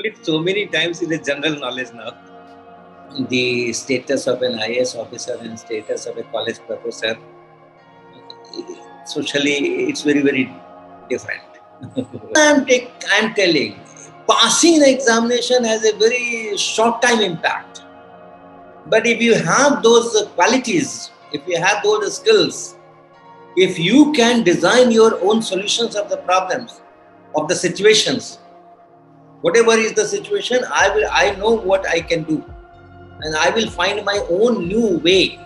It so many times in the general knowledge now. The status of an IAS officer and status of a college professor, socially, it's very, very different. I'm telling, passing the examination has a very short time impact. But if you have those qualities, if you have those skills, if you can design your own solutions of the problems, of the situations, whatever is the situation, I know what I can do, and I will find my own new way.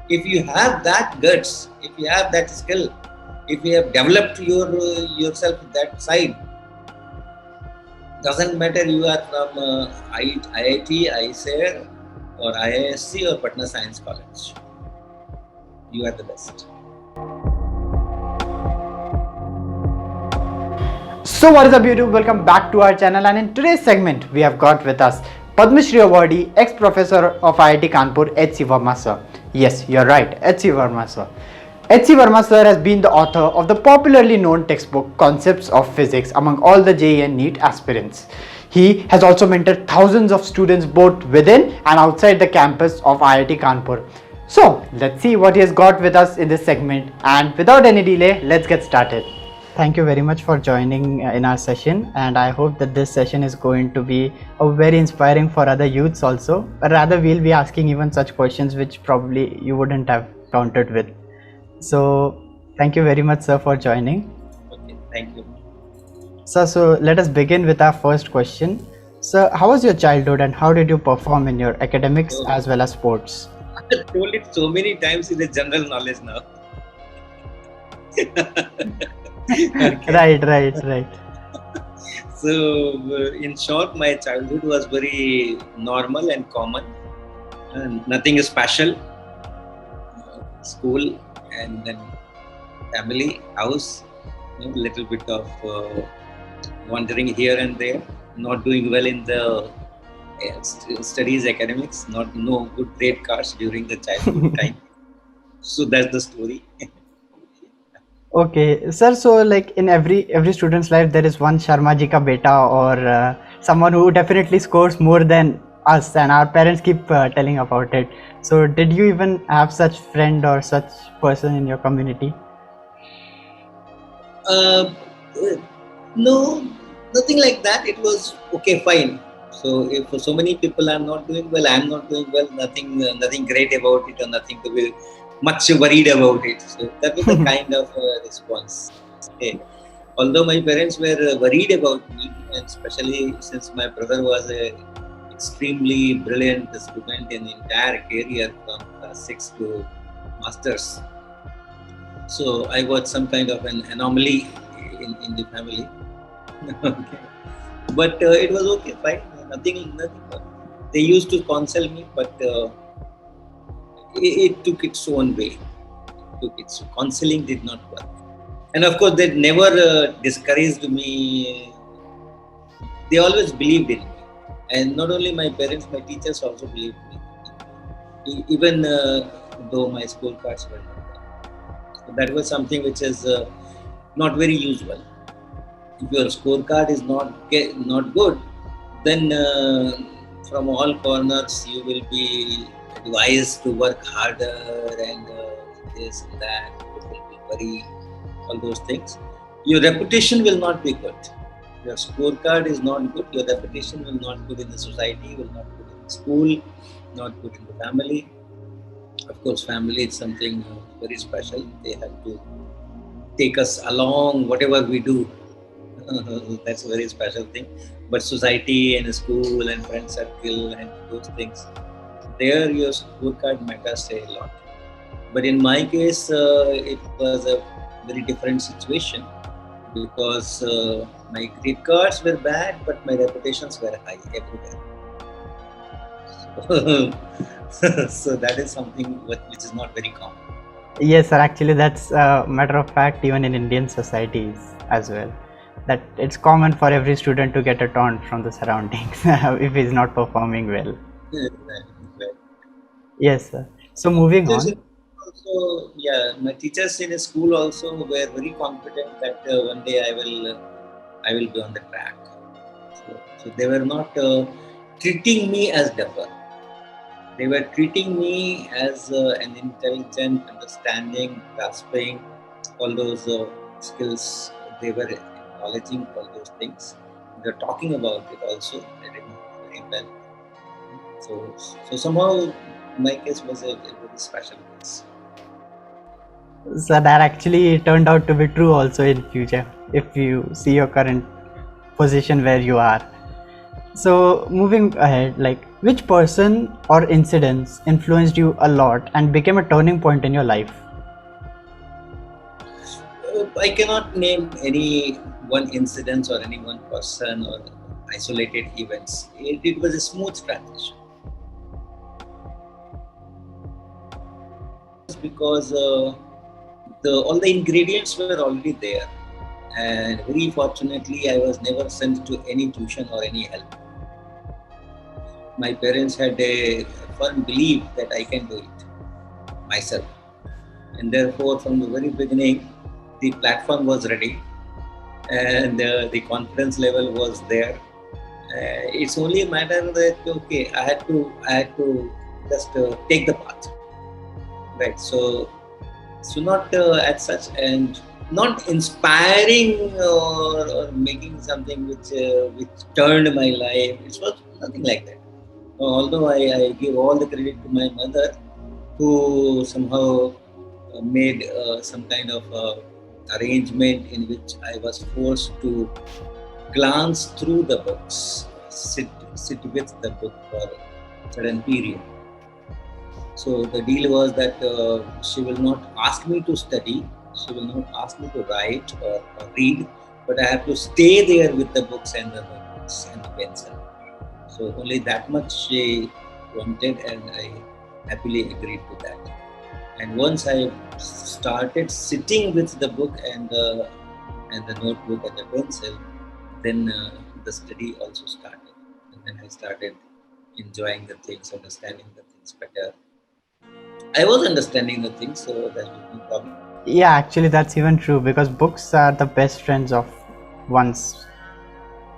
If you have that guts, if you have that skill, if you have developed yourself that side, doesn't matter you are from IIT, ICER, or IISc or Patna Science College, you are the best. So what is up YouTube, welcome back to our channel, and in today's segment we have got with us Padma Shri Awardee, ex-professor of IIT Kanpur, H.C. Verma sir. Yes, you're right, H.C. Verma sir. H.C. Verma sir has been the author of the popularly known textbook Concepts of Physics among all the JEE and NEET aspirants. He has also mentored thousands of students both within and outside the campus of IIT Kanpur. So let's see what he has got with us in this segment, and without any delay, let's get started. Thank you very much for joining in our session, and I hope that this session is going to be very inspiring for other youths also. But rather, we'll be asking even such questions which probably you wouldn't have countered with. So thank you very much, sir, for joining. Okay, thank you. Sir, so let us begin with our first question. Sir, how was your childhood and how did you perform in your academics as well as sports? I told it so many times in the general knowledge now. Okay. Right. So, in short, my childhood was very normal and common, and nothing special. School and then family, house, little bit of wandering here and there, not doing well in the studies, academics, no good grade cards during the childhood time. So that's the story. Okay, sir. So, like in every student's life, there is one Sharma ji ka beta or someone who definitely scores more than us, and our parents keep telling about it. So, did you even have such friend or such person in your community? No, nothing like that. It was okay, fine. So if so many people are not doing well, I'm not doing well. Nothing great about it, or nothing to be much worried about it. So that was the kind of response. Okay. Although my parents were worried about me, and especially since my brother was a extremely brilliant student in the entire career from class 6 to masters. So I was some kind of an anomaly in the family. Okay. But it was okay, fine. Nothing. They used to counsel me, but it took its own way. Counseling did not work. And of course, they never discouraged me. They always believed in me. And not only my parents, my teachers also believed in me. Even though my school cards were not there. So that was something which is not very usual. If your scorecard is not good, then from all corners you will be advised to work harder and this and that. It will be very all those things. Your reputation will not be good. Your scorecard is not good. Your reputation will not good in the society. Will not good in the school. Not good in the family. Of course, family is something very special. They have to take us along whatever we do. That's a very special thing. But society and school and friend circle and those things, there your scorecard matters a lot. But in my case, it was a very different situation because my grade cards were bad, but my reputations were high everywhere. So that is something which is not very common. Yes, sir. Actually, that's a matter of fact even in Indian societies as well. That it's common for every student to get a taunt from the surroundings if he's not performing well. Right. Yes, sir. So moving on. Also, yeah, my teachers in school also were very confident that one day I will be on the track. So So they were not treating me as dapper. They were treating me as an intelligent, understanding, grasping all those skills. They were acknowledging all those things. They're talking about it also. I remember very well. So somehow my case was a very special case. So that actually turned out to be true also in future if you see your current position where you are. So moving ahead, like which person or incidents influenced you a lot and became a turning point in your life? I cannot name any one incident or any one person or isolated events. It was a smooth transition. Because all the ingredients were already there, and very fortunately, I was never sent to any tuition or any help. My parents had a firm belief that I can do it myself, and therefore, from the very beginning, the platform was ready, and the confidence level was there. It's only a matter that okay, I had to just take the path, right? So not as such, and not inspiring or making something which turned my life. It was nothing like that. Although I give all the credit to my mother, who somehow made some kind of arrangement in which I was forced to glance through the books, sit with the book for a certain period. So the deal was that she will not ask me to study, she will not ask me to write or read, but I have to stay there with the books and the notebooks and the pencil. So only that much she wanted, and I happily agreed to that. And once I started sitting with the book and the notebook and the pencil, then the study also started, and then I started enjoying the things, understanding the things better. I was understanding the things, so that was no problem. Yeah, actually, that's even true because books are the best friends of one's.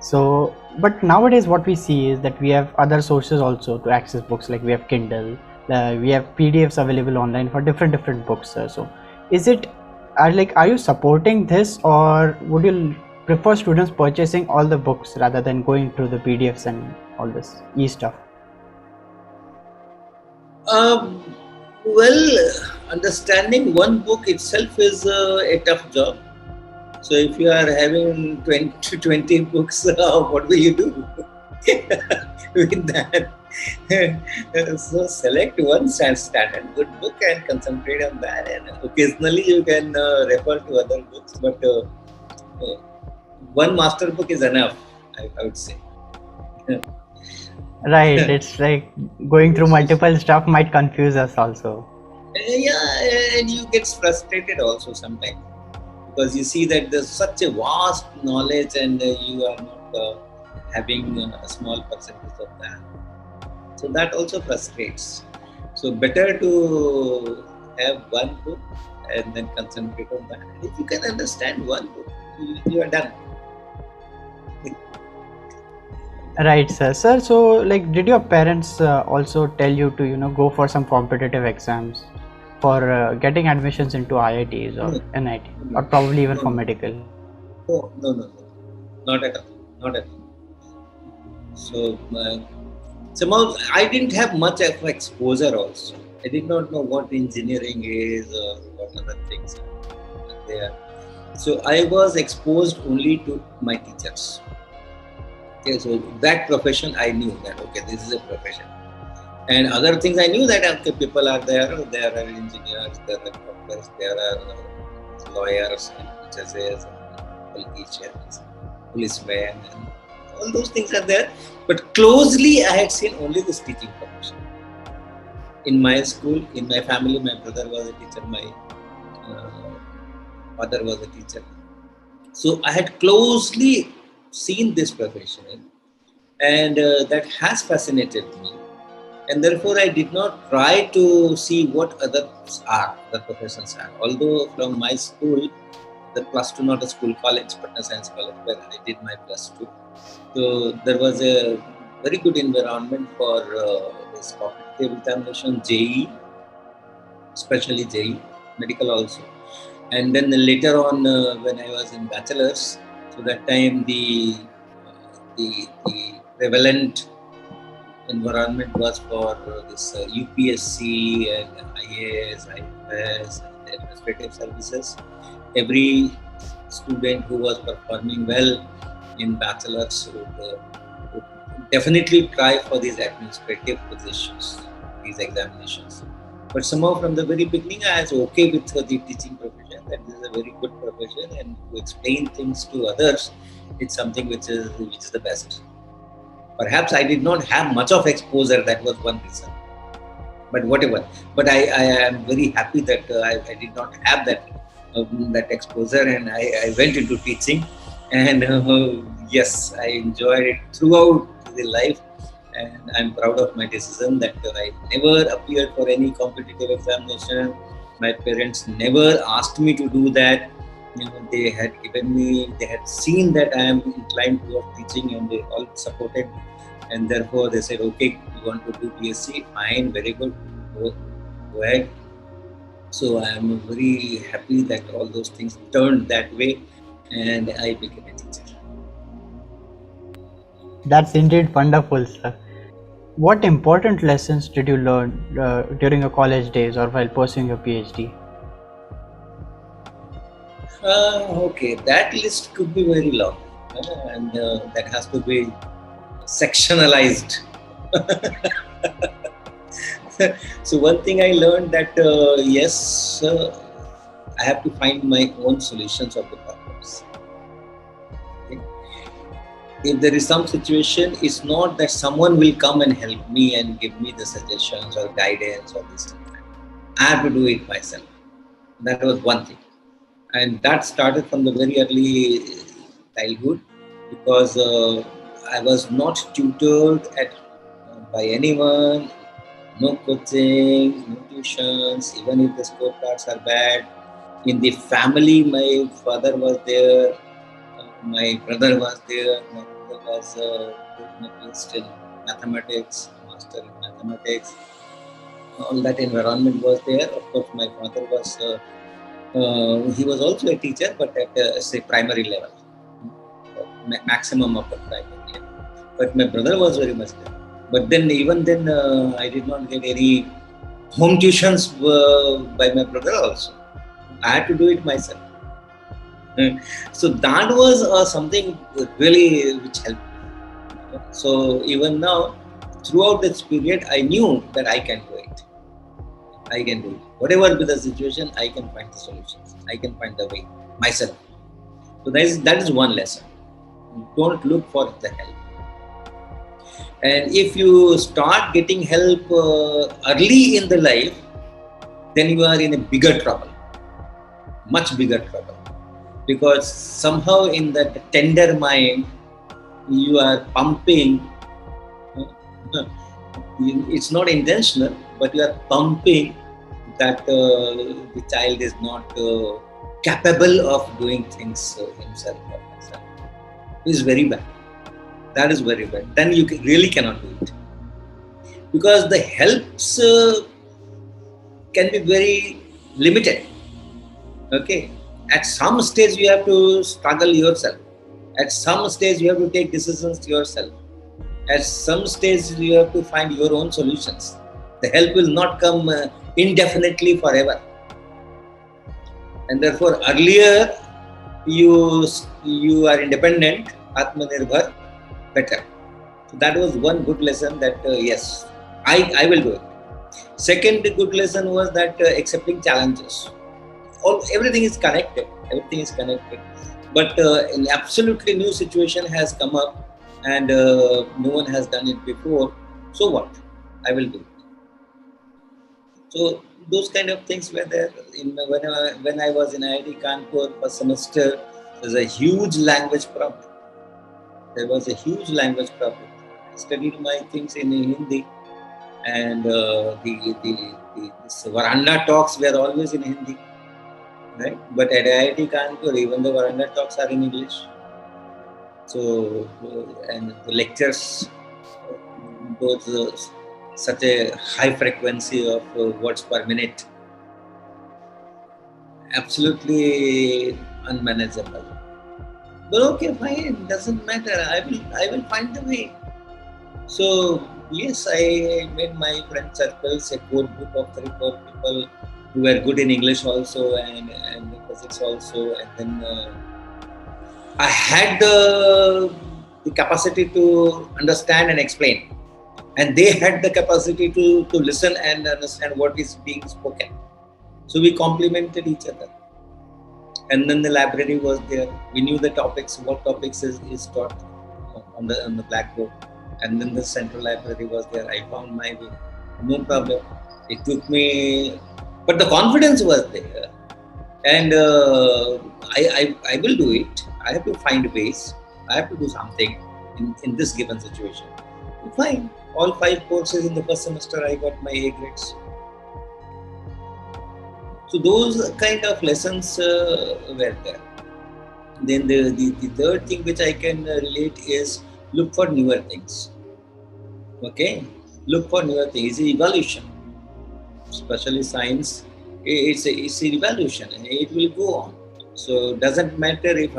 So, but nowadays, what we see is that we have other sources also to access books, like we have Kindle, we have PDFs available online for different books. So, is it are you supporting this, or would you prefer students purchasing all the books rather than going through the PDFs and all this stuff? Um, well, understanding one book itself is a tough job. So if you are having 20 to 20 books, what will you do with that? So select one standard good book and concentrate on that. And occasionally you can refer to other books, but one master book is enough, I would say. Right, it's like going through multiple stuff might confuse us also. Yeah, and you get frustrated also sometimes, because you see that there's such a vast knowledge and you are not having a small percentage of that. So that also frustrates. So better to have one book and then concentrate on that. And if you can understand one book, you are done. Right, sir. Sir, so like, did your parents also tell you to, go for some competitive exams for getting admissions into IITs or No, NIT, no, or probably even no, for medical? no. Not at all. Not at all. So somehow I didn't have much of exposure also. I did not know what engineering is or what other things are there. So I was exposed only to my teachers. Okay, so that profession I knew that okay, this is a profession. And other things I knew that okay, people are there are engineers, there are doctors, there are lawyers and judges and politicians, policemen, and all those things are there. But closely I had seen only this teaching profession. In my school, in my family, my brother was a teacher, my uh, father was a teacher. So I had closely seen this profession, and that has fascinated me. And therefore, I did not try to see what others are, the professions are. Although from my school, the plus two, not a school, college, Patna Science College, where I did my plus two. So there was a very good environment for this competitive examination, JE, especially JE, medical also. And then later on, when I was in bachelor's, so that time the prevalent environment was for this UPSC and IAS, IFS, and administrative services. Every student who was performing well in bachelor's would definitely try for these administrative positions, these examinations. But somehow from the very beginning, I was okay with the teaching profession. That this is a very good profession, and to explain things to others, it's something which is the best. Perhaps I did not have much of exposure. That was one reason. But whatever. But I am very happy that I did not have that exposure, and I went into teaching, and yes, I enjoyed it throughout the life, and I'm proud of my decision that I never appeared for any competitive examination. My parents never asked me to do that. They had seen that I am inclined towards teaching, and they all supported. And therefore, they said, "Okay, you want to do BSc? Fine, very good, go ahead." So I am very happy that all those things turned that way, and I became a teacher. That's indeed wonderful, sir. What important lessons did you learn during your college days or while pursuing your PhD? Okay, that list could be very long, and that has to be sectionalized. So one thing I learned that yes, I have to find my own solutions of the problems. Okay? If there is some situation, it's not that someone will come and help me and give me the suggestions or guidance or this. I have to do it myself. That was one thing, and that started from the very early childhood, because I was not tutored by anyone. No coaching, no tuitions, even if the scorecards are bad. In the family, my father was there, my brother was there, my brother was good in mathematics, master in mathematics. All that environment was there. Of course, my father was, he was also a teacher, but at say primary level, maximum of the primary level. But my brother was very much there. But then, even then, I did not get any home tuitions by my brother also. I had to do it myself. So that was something really which helped me. So even now, throughout this period, I knew that I can do it. I can do it. Whatever be the situation, I can find the solutions. I can find the way myself. So that is one lesson. Don't look for the help. And if you start getting help early in the life, then you are in a bigger trouble, much bigger trouble. Because somehow in that tender mind, you are pumping, it's not intentional, but you are pumping that the child is not capable of doing things himself or herself. It's very bad. That is very bad. Then you really cannot do it. Because the helps can be very limited. Okay. At some stage, you have to struggle yourself. At some stage, you have to take decisions yourself. At some stage, you have to find your own solutions. The help will not come indefinitely forever. And therefore, earlier you are independent, Atmanirbhar, better. So that was one good lesson that yes, I will do it. Second good lesson was that accepting challenges. Everything is connected. Everything is connected. But an absolutely new situation has come up, and no one has done it before. So what? I will do it. So those kind of things were there. When I was in IIT Kanpur first semester, there was a huge language problem. I studied my things in Hindi, and this veranda talks were always in Hindi, right? But at IIT Kanpur, even the veranda talks are in English. So and the lectures was such a high frequency of words per minute, absolutely unmanageable. But okay, fine, doesn't matter. I will find the way. So yes, I made my friend circles a core group of 3 4 people who were good in English also and physics also, and then I had the capacity to understand and explain, and they had the capacity to listen and understand what is being spoken. So we complemented each other. And then the library was there. We knew the topics, what topics is taught on the blackboard. And then the central library was there. I found my way. No problem. It took me, but the confidence was there. And I will do it. I have to find ways. I have to do something in this given situation. Fine. All 5 courses in the first semester, I got my A grades. So those kind of lessons were there. Then the third thing which I can relate is look for newer things. Okay, look for newer things. It's evolution, especially science. It's a revolution. It will go on. So doesn't matter if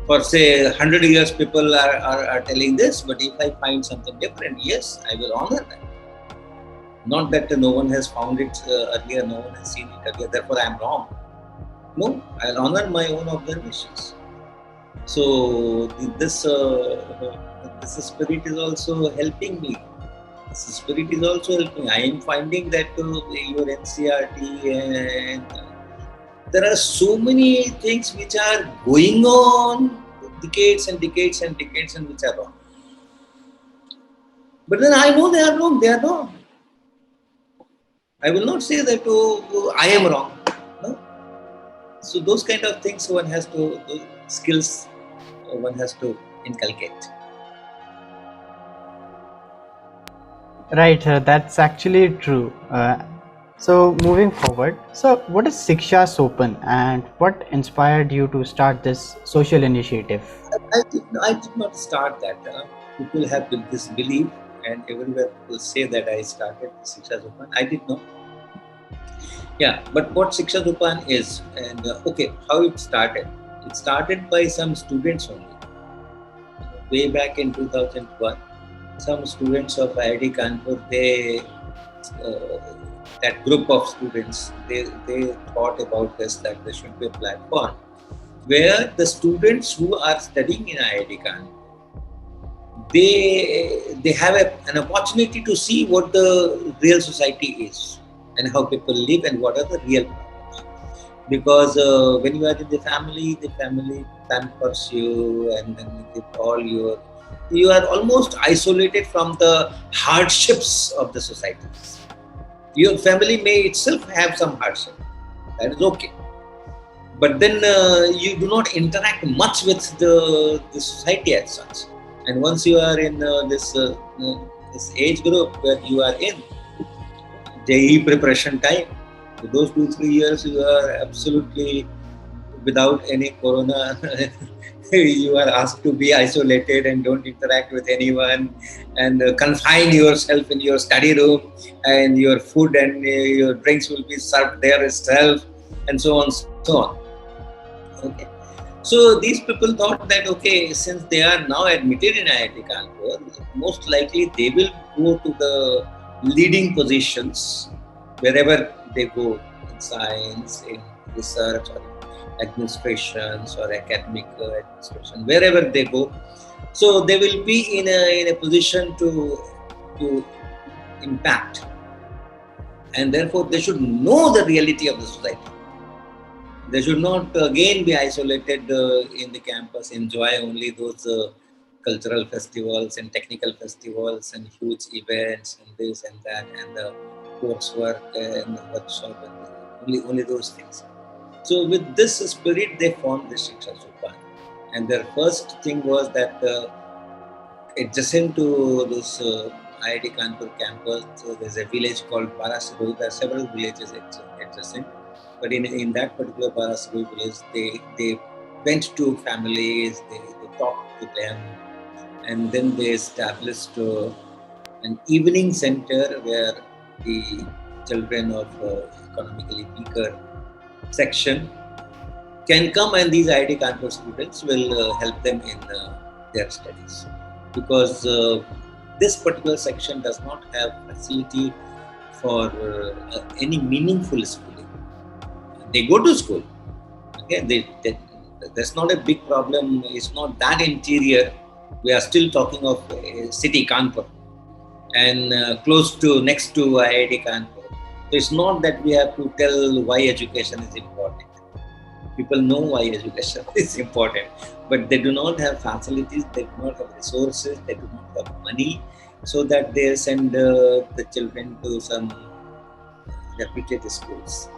for say 100 years people are telling this, but if I find something different, yes, I will honor that. Not that no one has found it earlier, no one has seen it earlier, therefore I am wrong. No, I'll honor my own observations. So this spirit is also helping me. This spirit is also helping. I am finding that your NCRT and there are so many things which are going on decades and decades and decades and which are wrong. But then I know they are wrong. They are wrong. I will not say that I am wrong. No. So those kind of things one has to skills one has to inculcate. Right, that's actually true. So moving forward, so what is Shiksha Sopan and what inspired you to start this social initiative? I did not start that. People have this belief, and everywhere people say that I started Shiksha Dupan. I did not. Yeah, but what Shiksha Dupan is, and okay, how it started? It started by some students only. Way back in 2001, some students of IIT Kanpur, that group of students, they thought about this, that there should be a platform where the students who are studying in IIT Kanpur, they have an opportunity to see what the real society is and how people live and what are the real problems. Because when you are in the family pampers you, and then with all you are almost isolated from the hardships of the society. Your family may itself have some hardship, that is okay, but then you do not interact much with the society as such. And once you are in this age group where you are in JEE preparation time, those 2 3 years you are absolutely without any corona. You are asked to be isolated and don't interact with anyone, and confine yourself in your study room, and your food and your drinks will be served there itself, and so on, so on. Okay. So these people thought that okay, since they are now admitted in IIT Kanpur, most likely they will go to the leading positions wherever they go, in science, in research, or administrations, or academic administration, wherever they go. So they will be in a position to impact, and therefore they should know the reality of the society. They should not again be isolated in the campus, enjoy only those cultural festivals and technical festivals and huge events and this and that and the coursework and the workshop and only those things. So with this spirit, they formed the Shiksha Sopan. And their first thing was that adjacent to this IIT Kanpur campus, so there's a village called Parasaroi. There are several villages adjacent. But in that particular Parasaroi village, they went to families, they talked to them, and then they established an evening center where the children of economically weaker section can come, and these IIT Kanpur students will help them in their studies, because this particular section does not have facility for any meaningful schooling. They go to school. Okay, that's not a big problem. It's not that interior. We are still talking of city Kanpur and close to next to IIT Kanpur. So it's not that we have to tell why education is important. People know why education is important, but they do not have facilities, they do not have resources, they do not have money, so that they send the children to some reputed schools.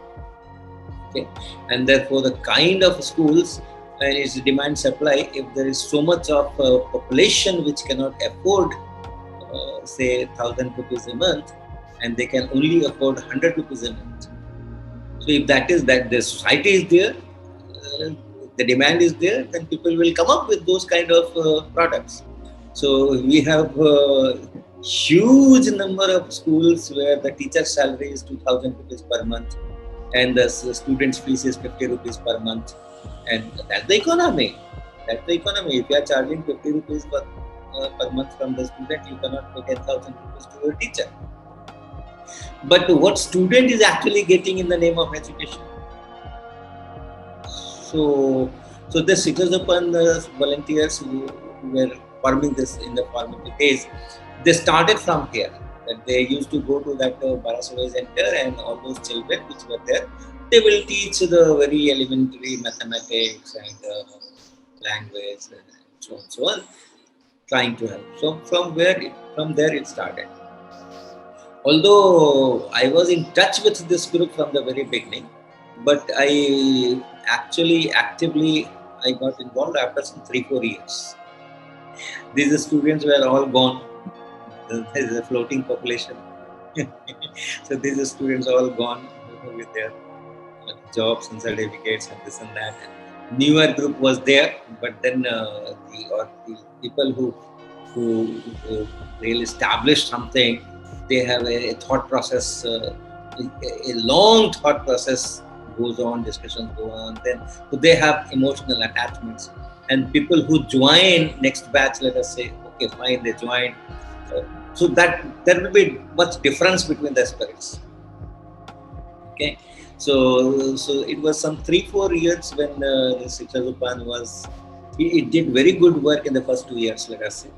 Okay, and therefore the kind of schools is demand supply. If there is so much of population which cannot afford say 1,000 rupees a month, and they can only afford 100 rupees a month. So if that is that the society is there, the demand is there, then people will come up with those kind of products. So we have huge number of schools where the teacher's salary is 2,000 rupees per month, and the student's fees is 50 rupees per month, and that's the economy. That's the economy. If you are charging 50 rupees per month from the student, you cannot pay 10,000 rupees to your teacher. But what student is actually getting in the name of education? So the Shikhars upon the volunteers who were forming this in the formative days, they started from here. That they used to go to that Barasway Center, and all those children which were there, they will teach the very elementary mathematics and language and so on, trying to help. So from there it started. Although I was in touch with this group from the very beginning, but I actually actively I got involved after some 3-4 years. These students were all gone. There is a floating population. So these students all gone with their jobs and certificates and this and that. And newer group was there, but then the people who really established something, they have a thought process, a long thought process goes on, discussions go on. Then so they have emotional attachments, and people who join next batch, let us say, okay, fine, they joined. So that there will be much difference between the spirits. Okay, so it was some 3-4 years when the Shikhars Upan was. He did very good work in the first 2 years, let us say.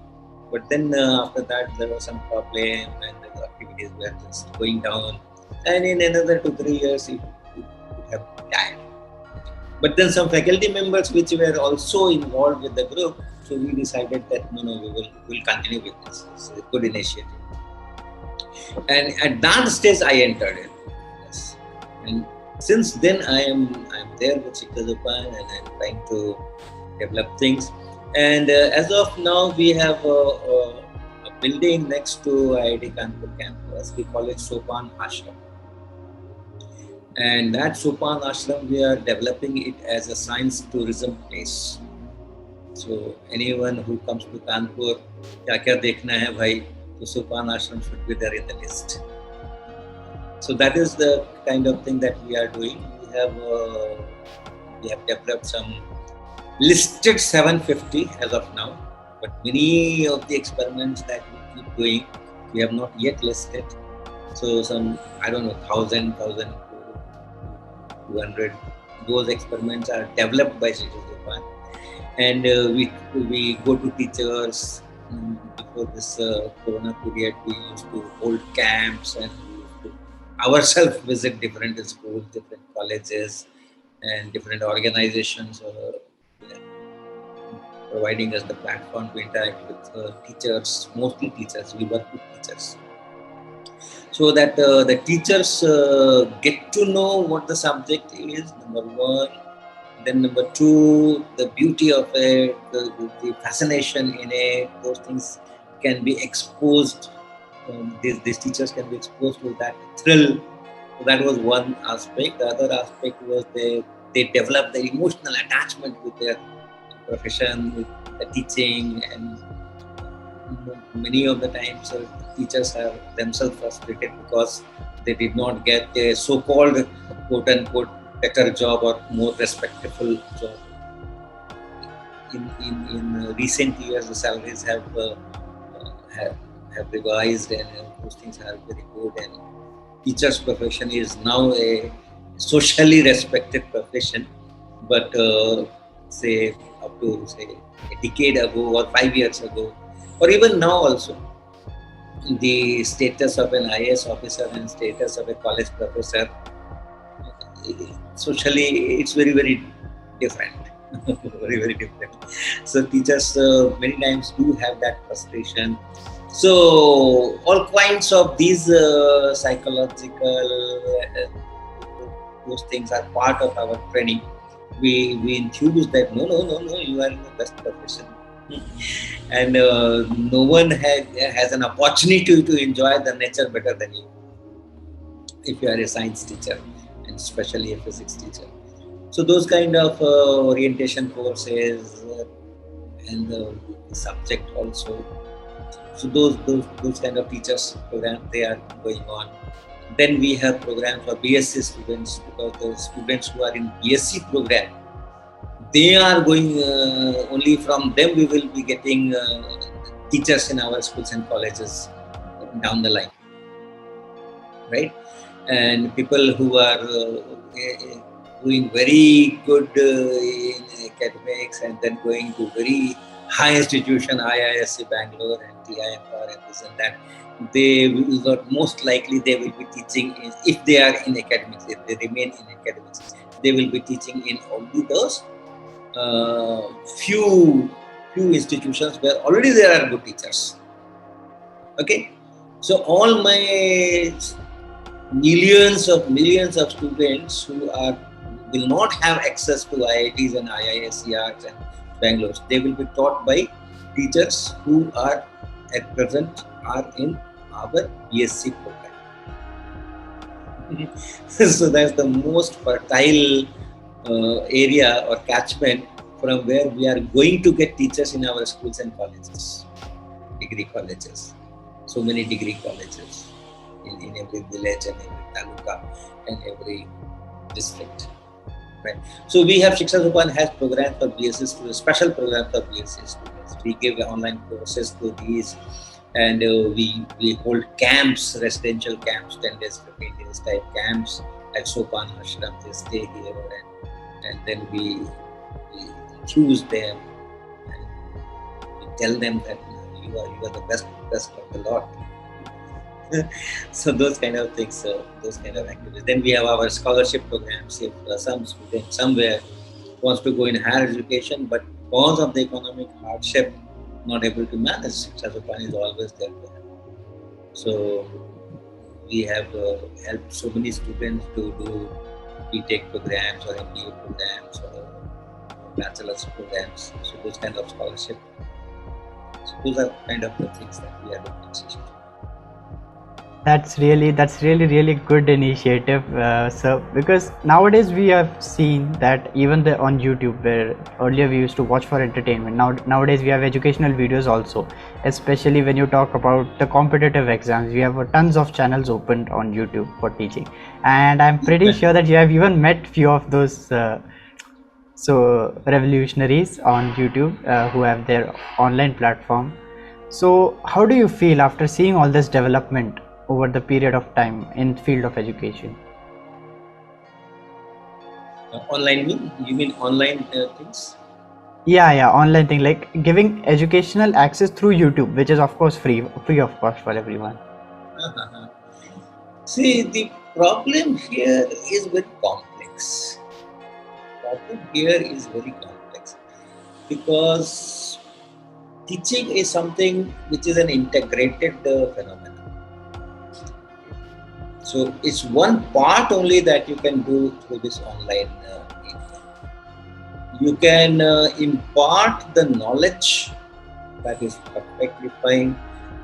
But then after that, there was some problem, and the activities were just going down. And in another 2-3 years, it would have died. But then some faculty members which were also involved with the group, so we decided that no, we'll continue with this. It's a good initiative. And at that stage, I entered in. Yes. And since then, I'm there with Shikhars Upan, and I'm trying to develop things. And as of now, we have a building next to IIT Kanpur campus. We call it Sopan Ashram. And that Sopan Ashram, we are developing it as a science tourism place. So anyone who comes to Kanpur, kya dekhna hai bhai, so Sopan Ashram should be there in the list. So that is the kind of thing that we are doing. We have developed some listed 750 as of now, but many of the experiments that we keep doing, we have not yet listed. So some, I don't know, 1,000, 200, those experiments are developed by Shikhars Upan. And we go to teachers. Before this Corona period, we used to hold camps, and we used to ourselves visit different schools, different colleges, and different organizations, providing us the platform to interact with teachers, mostly teachers. We work with teachers, so that the teachers get to know what the subject is, number one. Then number two, the beauty of it, the fascination in it, those things can be exposed. These teachers can be exposed to that thrill. So that was one aspect. The other aspect was they develop the emotional attachment with their profession, with the teaching, and many of the times teachers are themselves frustrated because they did not get a so-called quote-unquote better job or more respectful job. In recent years, the salaries have revised, and those things are very good. And teacher's profession is now a socially respected profession. But say up to say a decade ago or 5 years ago, or even now also, the status of an IAS officer and status of a college professor, socially it's very different. Very different. So teachers many times do have that frustration. So all kinds of these psychological those things are part of our training. We introduce that no, you are in the best profession, and no one has an opportunity to enjoy the nature better than you if you are a science teacher, and especially a physics teacher. So those kind of orientation courses and the subject also. So those kind of teachers program, they are going on. Then we have programs for BSc students, because the students who are in BSc program, they are going only from them we will be getting teachers in our schools and colleges down the line, right? And people who are doing very good in academics and then going to very high institution, IISc Bangalore and TIFR and this and that, they will not, most likely they will be teaching if they are in academics, if they remain in academics, they will be teaching in only those few institutions where already there are good teachers. Okay, so all my millions of students who will not have access to IITs and IISCRs and Bangalore, they will be taught by teachers who are at present are in our BSc program. So that's the most fertile area or catchment from where we are going to get teachers in our schools and colleges, degree colleges. So many degree colleges in every village and every taluka and every district. Right. So we have Shiksha Sopan has programs for BSc students, special programs for BSc students. We give online courses to these, and we hold camps, residential camps, 10 days, 15 days type camps at Sopan Ashram. They stay here, and then we choose them, and we tell them that you are the best of the lot. So those kind of things, those kind of activities. Then we have our scholarship programs. If some student somewhere wants to go in higher education, but because of the economic hardship, not able to manage, Shiksha Sopan is always there for him. So we have helped so many students to do BTech programs or MBA programs or bachelor's programs. So those kind of scholarship. So those are kind of the things that we are looking at Shiksha Sopan. That's really good initiative, sir. Because nowadays we have seen that even on YouTube, where earlier we used to watch for entertainment, nowadays we have educational videos also. Especially when you talk about the competitive exams, we have tons of channels opened on YouTube for teaching, and I'm pretty sure that you have even met few of those revolutionaries on YouTube who have their online platform. So how do you feel after seeing all this development over the period of time in field of education? Online you mean online things? Yeah, online thing, like giving educational access through YouTube, which is of course free of cost for everyone. See, the problem here is very complex. Because teaching is something which is an integrated phenomenon. So it's one part only that you can do through this online media. You can impart the knowledge, that is perfectly fine.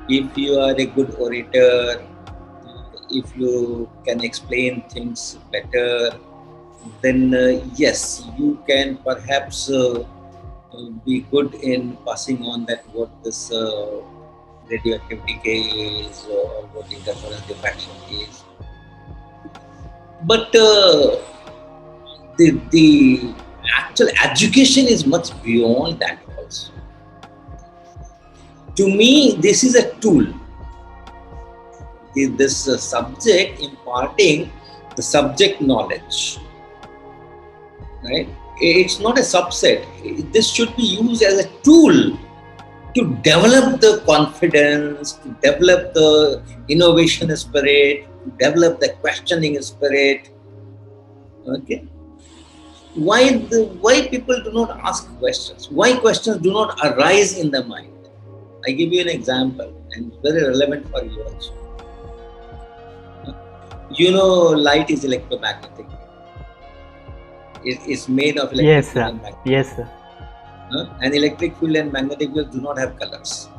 If you are a good orator, if you can explain things better, then yes, you can perhaps be good in passing on that what this radioactivity is or what interference diffraction is. But the actual education is much beyond that also. To me, this is a tool. This subject imparting the subject knowledge, right? It's not a subset. This should be used as a tool to develop the confidence, to develop the innovation spirit, to develop the questioning spirit. Okay. Why people do not ask questions? Why questions do not arise in the mind? I give you an example, and very relevant for you also. You know, light is electromagnetic. It's made of electric Yes, field sir. and magnetic. Yes, sir. And electric field and magnetic field do not have colors.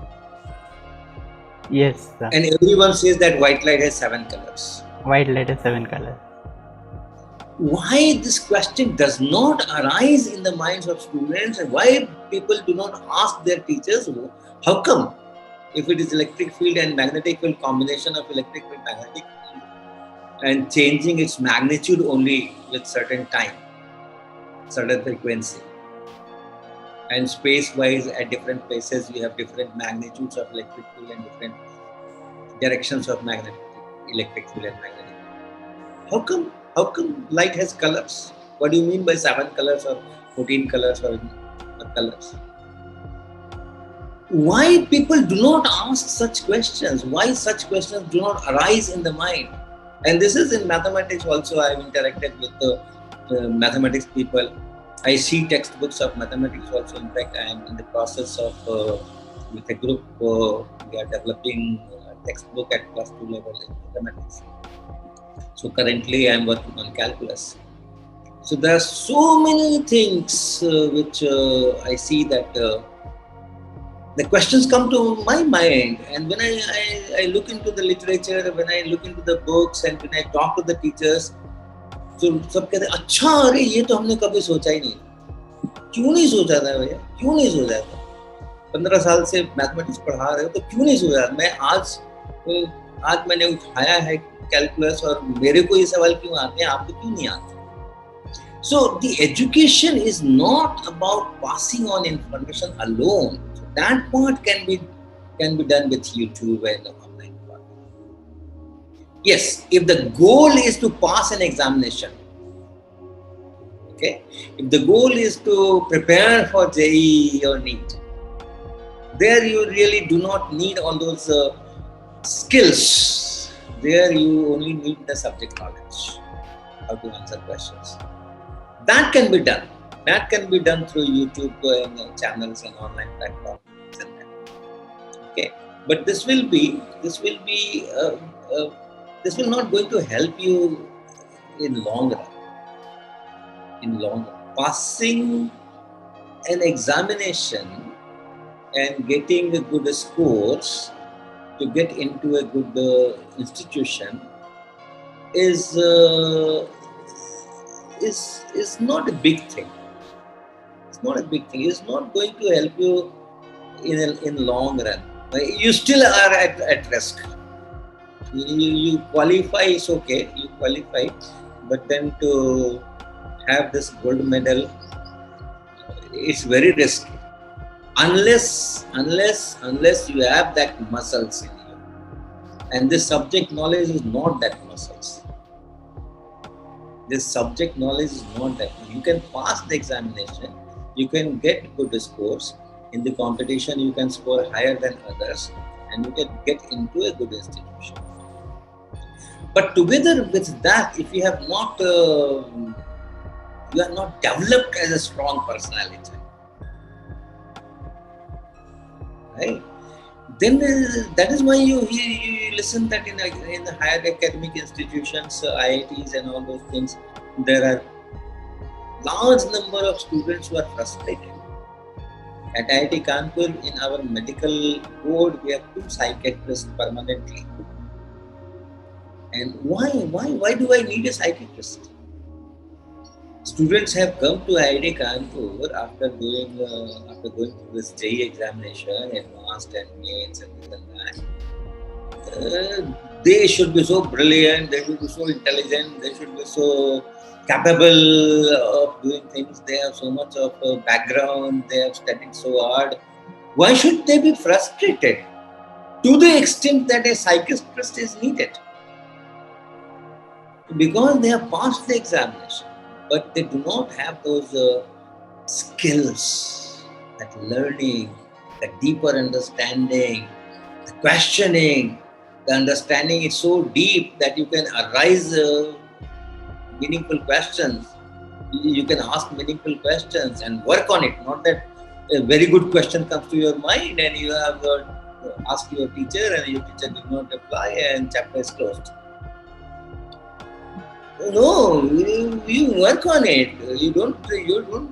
Yes, sir. And everyone says that white light has 7 colors. White light is 7 colors. Why this question does not arise in the minds of students, and why people do not ask their teachers, how come? If it is electric field and magnetic field, combination of electric field, magnetic field, and changing its magnitude only with certain time, certain frequency. And space-wise, at different places, you have different magnitudes of electric field and different directions of electric field and magnetic field. How come light has colors? What do you mean by 7 colors or 14 colors or colors? Why people do not ask such questions? Why such questions do not arise in the mind? And this is in mathematics also. I've interacted with the mathematics people. I see textbooks of mathematics also. In fact, I am in the process of, with a group, we are developing a textbook at +2 level in mathematics. So currently I am working on calculus. So there are so many things which I see that the questions come to my mind, and when I look into the literature, when I look into the books, and when I talk to the teachers, तो सब कहते हैं अच्छा अरे ये तो हमने कभी सोचा ही नहीं, क्यों नहीं सोचा था भैया, क्यों नहीं सोचा था? 15 साल से मैथमेटिक्स पढ़ा रहे हो तो क्यों नहीं सोचा? मैं आज मैंने उठाया है कैलकुलस और मेरे को ये सवाल क्यों आते हैं, आपको क्यों नहीं आते? So the education is not about passing on information alone. So that part can be done with YouTube and online part. Yes, if the goal is to pass an examination, okay, if the goal is to prepare for JEE or NEET, there you really do not need all those skills. There you only need the subject knowledge, how to answer questions. That can be done. That can be done through YouTube and channels and online platforms. Okay, but this will not going to help you in long run. In long run, passing an examination and getting a good scores to get into a good institution is not a big thing. It's not a big thing. It's not going to help you in long run. You still are at risk. You qualify is okay. You qualify, but then to have this gold medal, it's very risky. Unless you have that muscles in you, and this subject knowledge is not that muscles. This subject knowledge is not that. You can pass the examination, you can get good scores in the competition, you can score higher than others, and you can get into a good institution. But together with that, if you have not you are not developed as a strong personality, right? Then that is why you listen that in the higher academic institutions, IITs and all those things, there are large number of students who are frustrated. At IIT Kanpur, in our medical board, we have 2 psychiatrists permanently. And why do I need a psychiatrist? students have come to IIT Kanpur after going through this JEE examination, advanced and mains and this and that. They should be so brilliant, they should be so intelligent, they should be so capable of doing things. They have so much of a background, they have studied so hard. Why should they be frustrated to the extent that a psychiatrist is needed? Because they have passed the examination, but they do not have those skills, that learning, that deeper understanding, the questioning. The understanding is so deep that you can arise meaningful questions. You can ask meaningful questions and work on it. Not that a very good question comes to your mind and you have asked your teacher and your teacher did not reply and chapter is closed. No, you work on it. You don't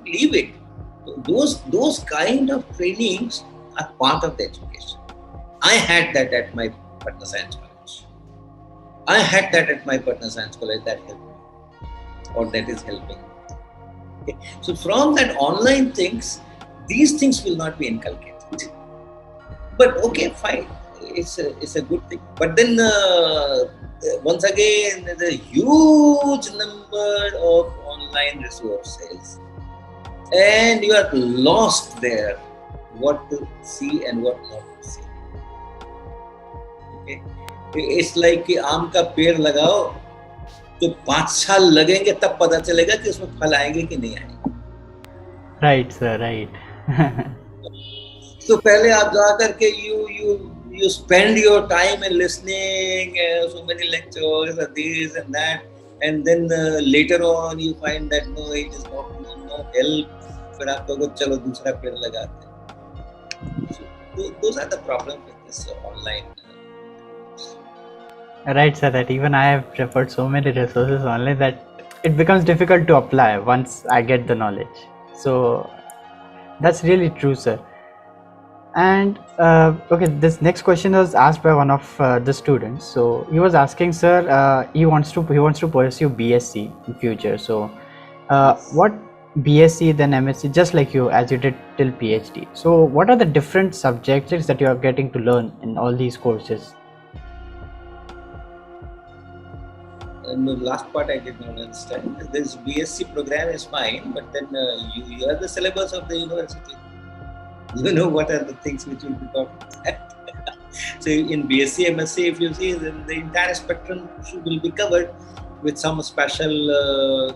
leave it. Those kind of trainings are part of the education. I had that at my Patna Science College. That helped me, or that is helping. Okay. So from that online things, these things will not be inculcated. But okay, fine. It's a good thing. But then once again, there's a huge number of online resources, and you are lost there. What to see and what not to see. Okay, it's like कि आम का पेड़ लगाओ तो 5 साल लगेंगे तब पता चलेगा कि उसमें फल आएंगे कि नहीं आएंगे. Right, sir. Right. तो पहले आप जा करके you spend your time in listening so many lectures and this and that, and then later on you find that no, it is no help. फिर आप कहोगे चलो दूसरा पेड़ लगाते हैं. So those are the problems with this online. Right, sir. That even I have referred so many resources online that it becomes difficult to apply once I get the knowledge. So that's really true, sir. And okay, this next question was asked by one of the students. So he was asking, sir, he wants to pursue BSc in future. So what BSc then MSc, just like you, as you did till PhD. So what are the different subjects that you are getting to learn in all these courses? The last part I did not understand. This BSc program is fine, but then you have the syllabus of the university. You know what are the things which will be taught. So in BSc, MSc, if you see, then the entire spectrum will be covered with some special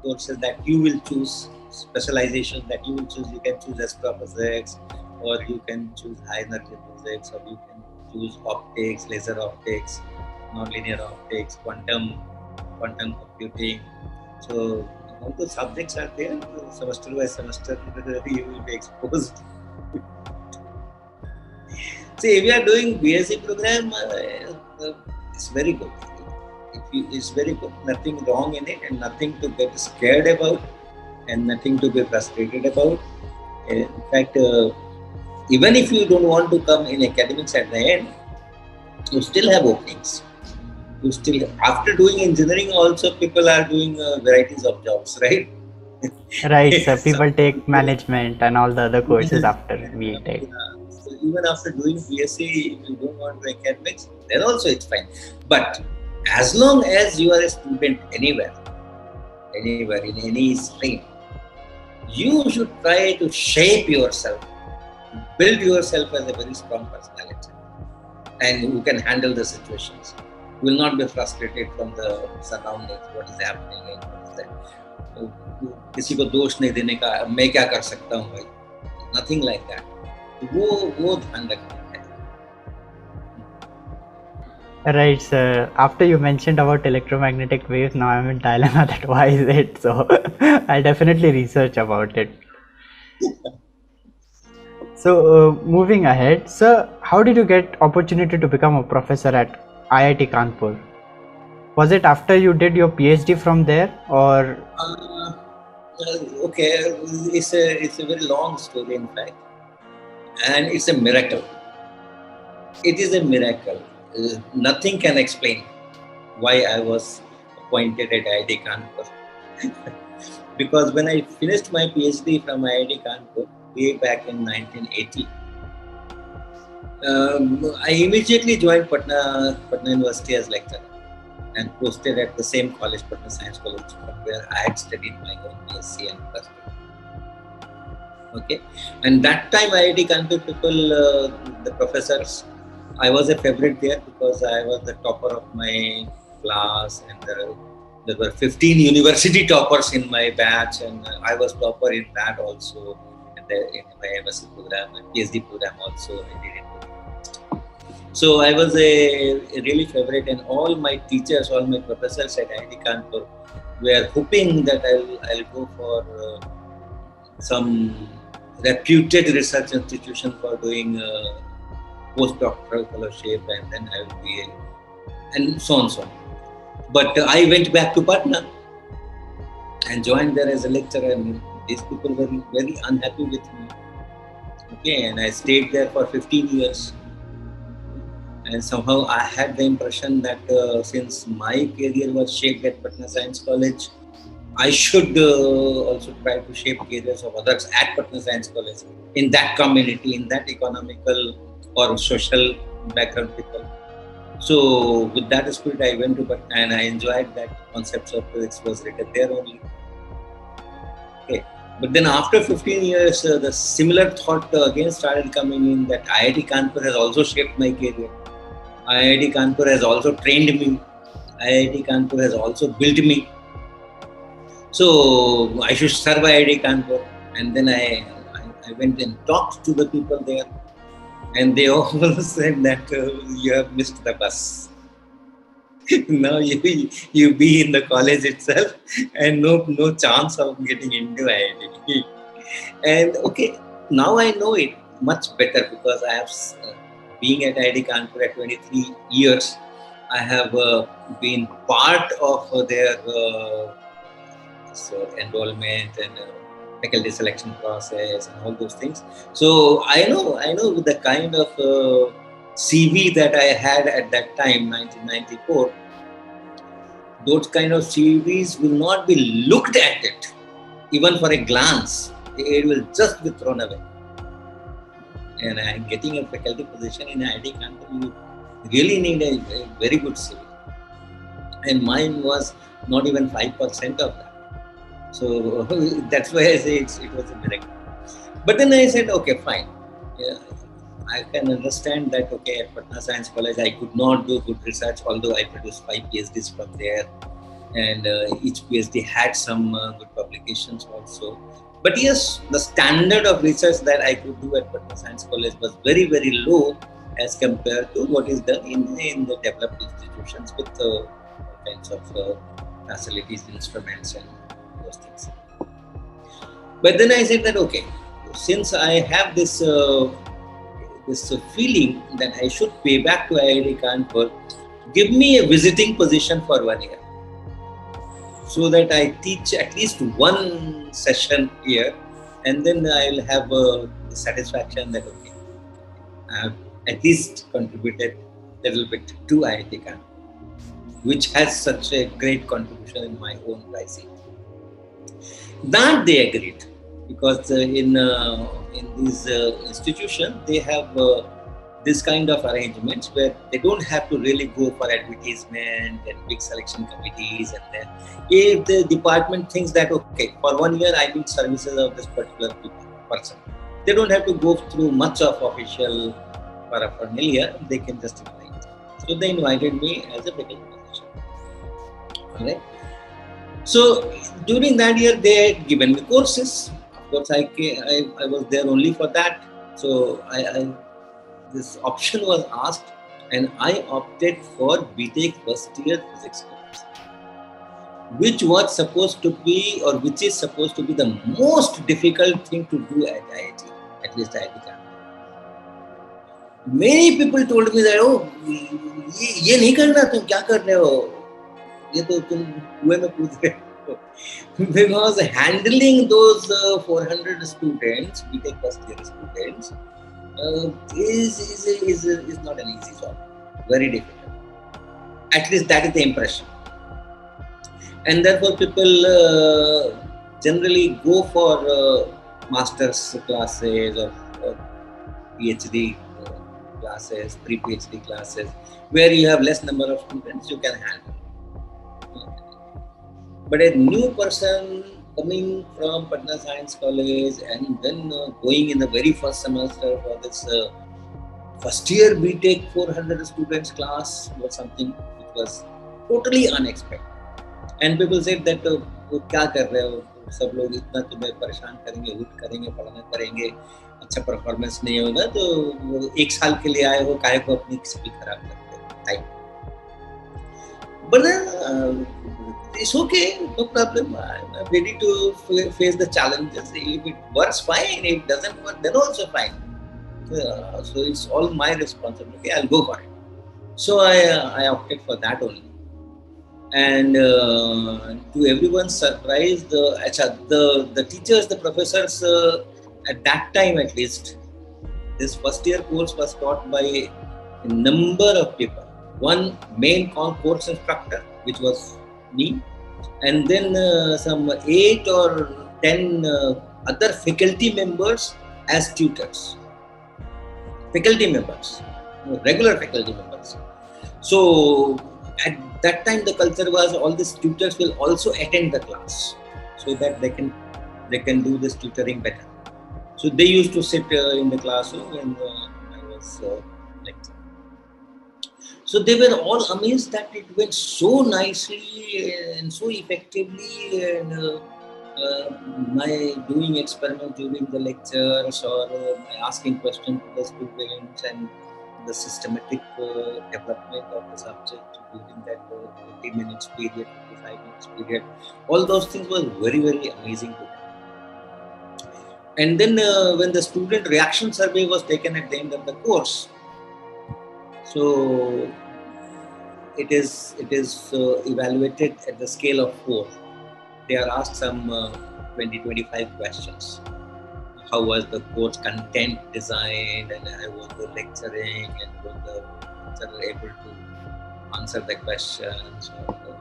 courses that you will choose, specialization that you will choose. You can choose astrophysics, or you can choose high energy physics, or you can choose optics, laser optics, nonlinear optics, quantum computing. So all the subjects are there. Semester by semester, you will be exposed. See, if you are doing BSc program, it's very good. It's very good. Nothing wrong in it, and nothing to get scared about, and nothing to be frustrated about. In fact, even if you don't want to come in academics at the end, you still have openings. You still, after doing engineering, also people are doing varieties of jobs, right? Right, sir. People take management and all the other courses after BTech. So even after doing BSc, if you don't want to academics, then also it's fine. But as long as you are a student anywhere in any stream, you should try to shape yourself, build yourself as a very strong personality, and who can handle the situations. You will not be frustrated from the surroundings, what is happening and what is that. किसी को दोष नहीं देने का, मैं क्या कर सकता हूँ भाई, nothing like that. वो ध्यान रखना है. Right, sir. After you mentioned about electromagnetic waves, now I'm in dilemma that why is it? So I'll definitely research about it. So moving ahead, sir, how did you get opportunity to become a professor at IIT Kanpur? Was it after you did your PhD from there, or? Okay, it's a very long story, in fact, and it's a miracle. It is a miracle. Nothing can explain why I was appointed at IIT Kanpur. because when I finished my PhD from IIT Kanpur way back in 1980, I immediately joined Patna University as lecturer and posted at the same college, Patna Science College, from where I had studied my own BSc and plus two. Okay, and that time IIT Kanpur people, the professors, I was a favorite there because I was the topper of my class, and there were 15 university toppers in my batch, and I was topper in that also, and in my MSc program and PhD program also I did it. So I was a really favorite, and all my teachers, all my professors at IIT Kanpur were hoping that I'll go for some reputed research institution for doing postdoctoral fellowship, and then I will be and so on so on. But I went back to Patna and joined there as a lecturer, and these people were very unhappy with me. Okay, and I stayed there for 15 years. And somehow I had the impression that since my career was shaped at Patna Science College, I should also try to shape careers of others at Patna Science College, in that community, in that economical or social background people. So with that spirit, I went to Patna, and I enjoyed that concepts of physics was written there only. Okay. But then after 15 years, the similar thought again started coming in, that IIT Kanpur has also shaped my career. IIT Kanpur has also trained me. IIT Kanpur has also built me. So I should serve IIT Kanpur. And then I went and talked to the people there, and they all said that you have missed the bus. Now you be in the college itself, and no chance of getting into IIT. And okay, now I know it much better because I have being at IIT Kanpur at 23 years. I have been part of their enrollment and faculty selection process and all those things. So I know the kind of CV that I had at that time, 1994. Those kind of CVs will not be looked at it, even for a glance. It will just be thrown away. And getting a faculty position in IIT Kanpur, you really need a very good CV. And mine was not even 5% of that. So that's why I say it was a miracle. But then I said, okay, fine. Yeah, I can understand that, okay, at Patna Science College, I could not do good research, although I produced 5 PhDs from there. And each PhD had some good publications also. But yes, the standard of research that I could do at Patna Science College was very, very low as compared to what is done in the developed institutions with all kinds of facilities, instruments, and those things. But then I said that, okay, since I have this feeling that I should pay back to IIT Kanpur, give me a visiting position for 1 year, so that I teach at least one session here, and then I'll have the satisfaction that, okay, I have at least contributed a little bit to IIT Kanpur, which has such a great contribution in my own rising. That they agreed, because in these institutions, they have this kind of arrangements where they don't have to really go for advertisement and big selection committees. And then if the department thinks that, okay, for 1 year I need services of this particular person, they don't have to go through much of official paraphernalia, they can just invite. So they invited me as a faculty position. All right. So during that year, they had given me courses. Of course, I was there only for that. So this option was asked, and I opted for BTech first year physics course, which was supposed to be, or which is supposed to be, the most difficult thing to do at IIT, at least IIT Kanpur. Many people told me that, oh, ये नहीं करना, तुम क्या कर रहे हो? ये तो तुम कुएं में कूद रहे हो. Because handling those 400 students, BTech first year students, is not an easy job. Very difficult. At least that is the impression. and therefore people generally go for master's classes or PhD classes, pre-PhD classes, where you have less number of students you can handle. But a new person coming from Patna Science College and then going in the very first semester for this first year BTech 400 students class was something which was totally unexpected. And people said that वो क्या कर रहे हो, सब लोग इतना तुम्हें परेशान करेंगे, हुट करेंगे, पढ़ाना करेंगे, अच्छा परफॉर्मेंस नहीं होगा तो वो एक साल के लिए आए हो, काहे को अपनी स्किल खराब करते हो time. But it's okay, no problem. I'm ready to face the challenges. If it works, fine. If it doesn't work, then also fine. So it's all my responsibility. I'll go for it. So I opted for that only. And to everyone's surprise, the teachers, the professors, at that time at least, this first year course was taught by a number of people. One main course instructor, which was me, and then some 8 or 10 other faculty members as tutors. Faculty members, regular faculty members. So at that time, the culture was all these tutors will also attend the class, so that they can do this tutoring better. So they used to sit in the classroom when I was lecturing. So they were all amazed that it went so nicely and so effectively, and my doing experiments during the lectures or my asking questions to the students and the systematic development of the subject during that 30 minutes period, 55 minutes period, all those things were very, very amazing to me. And then when the student reaction survey was taken at the end of the course, so it is evaluated at the scale of 4. They are asked some 20-25 questions. How was the course content designed, and how was the lecturing, and was the lecturer able to answer the questions,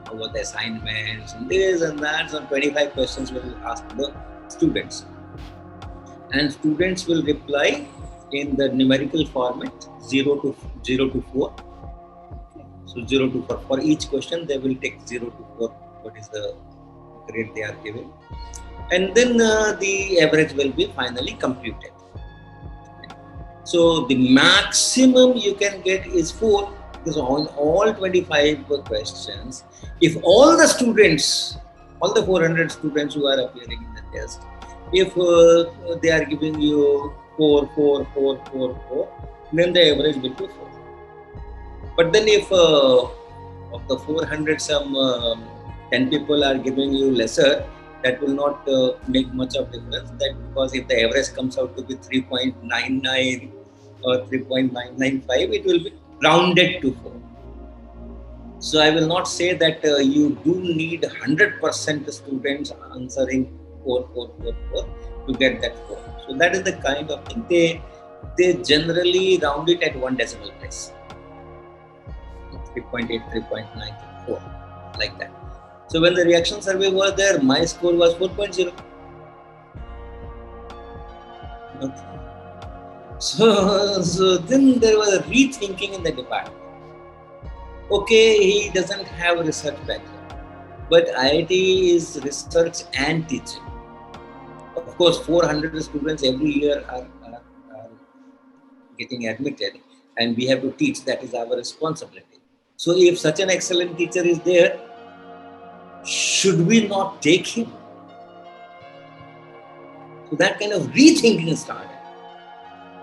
how were the assignments, and this and that. So 25 questions will ask the students, and students will reply in the numerical format 0 to 4. So 0 to 4. For each question, they will take 0 to 4. What is the grade they are giving? And then the average will be finally computed. So the maximum you can get is 4, because on all 25 questions, if all the students, all the 400 students who are appearing in the test, if they are giving you 4, then the average will be 4. But then if of the 400, some 10 people are giving you lesser, that will not make much of difference. That because if the average comes out to be 3.99 or 3.995, it will be rounded to 4. So I will not say that you do need 100% students answering 4 to get that 4. So that is the kind of thing. They generally round it at 1 decimal place. 3.8, 3.9, 4, like that. So when the reaction survey was there, my score was 4.0. Okay. So then there was a rethinking in the department. Okay, he doesn't have a research background, but IIT is research and teaching. Of course, 400 students every year are getting admitted, and we have to teach. That is our responsibility. So if such an excellent teacher is there, should we not take him? So that kind of rethinking started.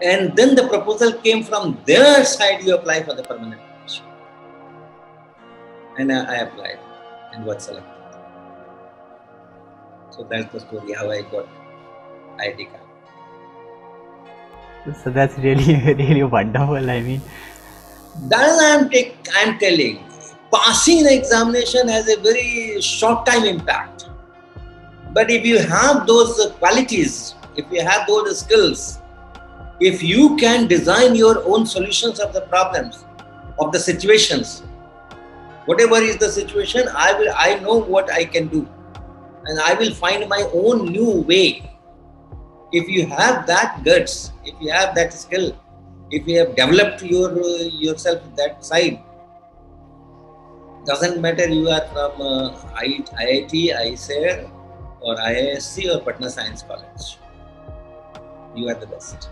And then the proposal came from their side, you apply for the permanent position. And I applied and was selected. So that's the story, how I got IIT Kanpur. So that's really, really wonderful. I mean, that I'm telling. Passing the examination has a very short time impact. But if you have those qualities, if you have those skills, if you can design your own solutions of the problems, of the situations, Whatever is the situation, I know what I can do, and I will find my own new way. If you have that guts, if you have that skill, if you have developed yourself that side, doesn't matter you are from IIT, ICER, or IISc or Patna Science College, you are the best.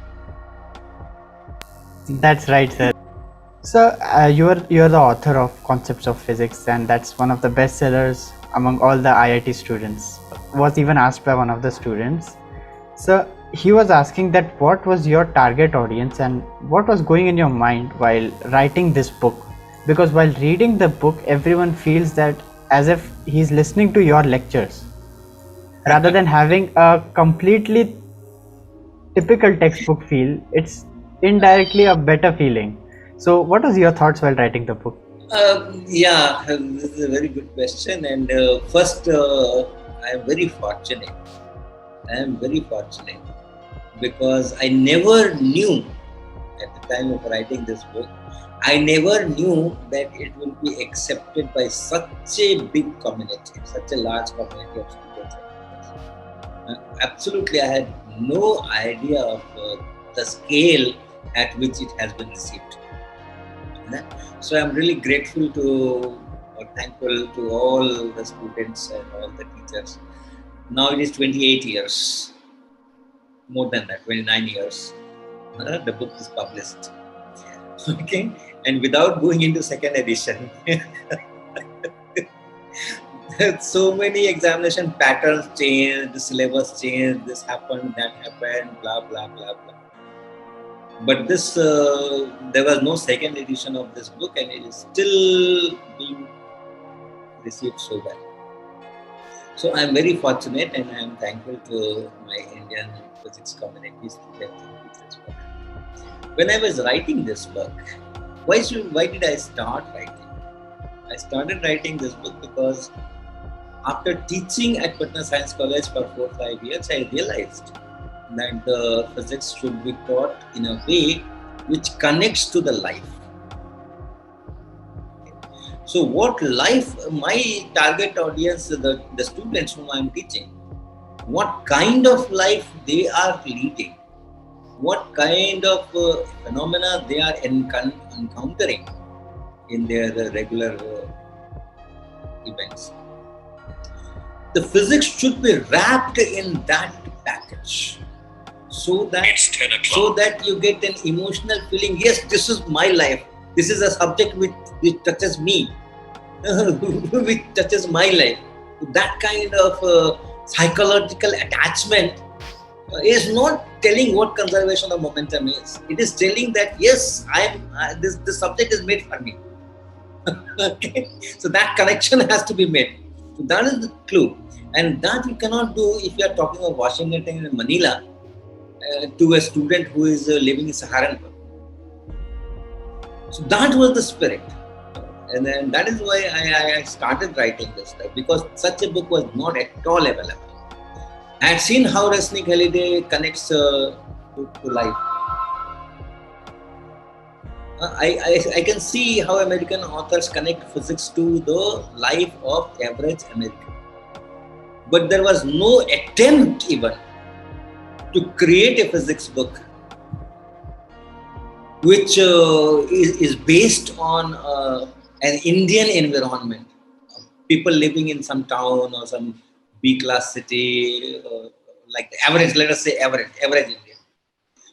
That's right, sir. So you're the author of Concepts of Physics, and that's one of the best sellers among all the IIT students. Was even asked by one of the students. So he was asking that what was your target audience and what was going in your mind while writing this book? Because while reading the book, everyone feels that as if he's listening to your lectures rather than having a completely typical textbook feel. It's indirectly a better feeling. So what was your thoughts while writing the book? Yeah, this is a very good question. And first, I am very fortunate. I am very fortunate because I never knew at the time of writing this book, I never knew that it will be accepted by such a big community, such a large community of students. Absolutely, I had no idea of the scale at which it has been received. So I'm really grateful to or thankful to all the students and all the teachers. Now it is 28 years, more than that, 29 years. The book is published. Okay, and without going into second edition, so many examination patterns changed, the syllabus changed, this happened, that happened, blah blah blah blah. But this, there was no second edition of this book, and it is still being received so well. So I am very fortunate, and I am thankful to my Indian physics community students and teachers for that. When I was writing this book, why did I start writing? I started writing this book because after teaching at Patna Science College for 4-5 years, I realized that the physics should be taught in a way which connects to the life. So what life, my target audience, the students whom I am teaching, what kind of life they are leading, what kind of phenomena they are encountering in their regular events. The physics should be wrapped in that package, so that you get an emotional feeling. Yes, this is my life. This is a subject which touches me, which touches my life. That kind of psychological attachment is not telling what conservation of momentum is. It is telling that yes, this subject is made for me. Okay, so that connection has to be made. So that is the clue, and that you cannot do if you are talking of Washington and Manila to a student who is living in Saharanpur. So that was the spirit, and then that is why I started writing this stuff, because such a book was not at all available. I had seen how Rasnik Halliday connects to life. I can see how American authors connect physics to the life of average American. But there was no attempt even to create a physics book which is based on an Indian environment. People living in some town or some B-class city, like the average, let us say average Indian.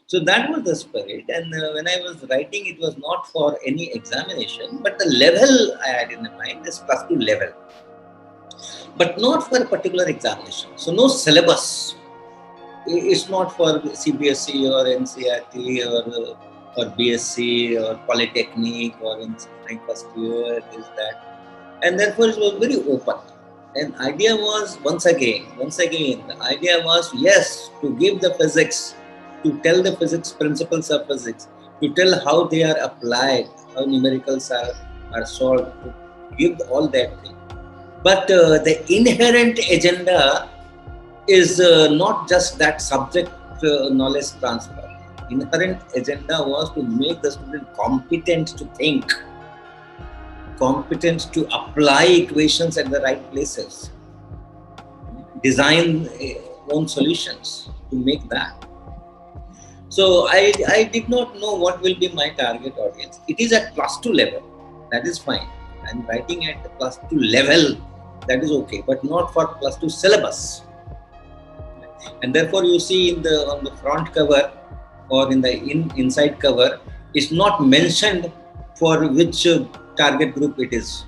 So that was the spirit, and when I was writing, it was not for any examination, but the level I had in mind is +2 level, but not for a particular examination. So no syllabus. It's not for CBSE or NCERT or BSc or Polytechnic or engineering first year, this, that. And therefore it was very open. And idea was, once again, the idea was, yes, to give the physics, to tell the physics principles of physics, to tell how they are applied, how numericals are solved, to give all that thing. But the inherent agenda is not just that subject knowledge transfer. Inherent agenda was to make the student competent to think. competence to apply equations at the right places, design own solutions to make that. So I did not know what will be my target audience. It is at plus 2 level, that is fine. I'm writing at the plus 2 level, that is okay, but not for plus 2 syllabus. And therefore you see on the front cover or in the inside cover, it's not mentioned for which target group it is.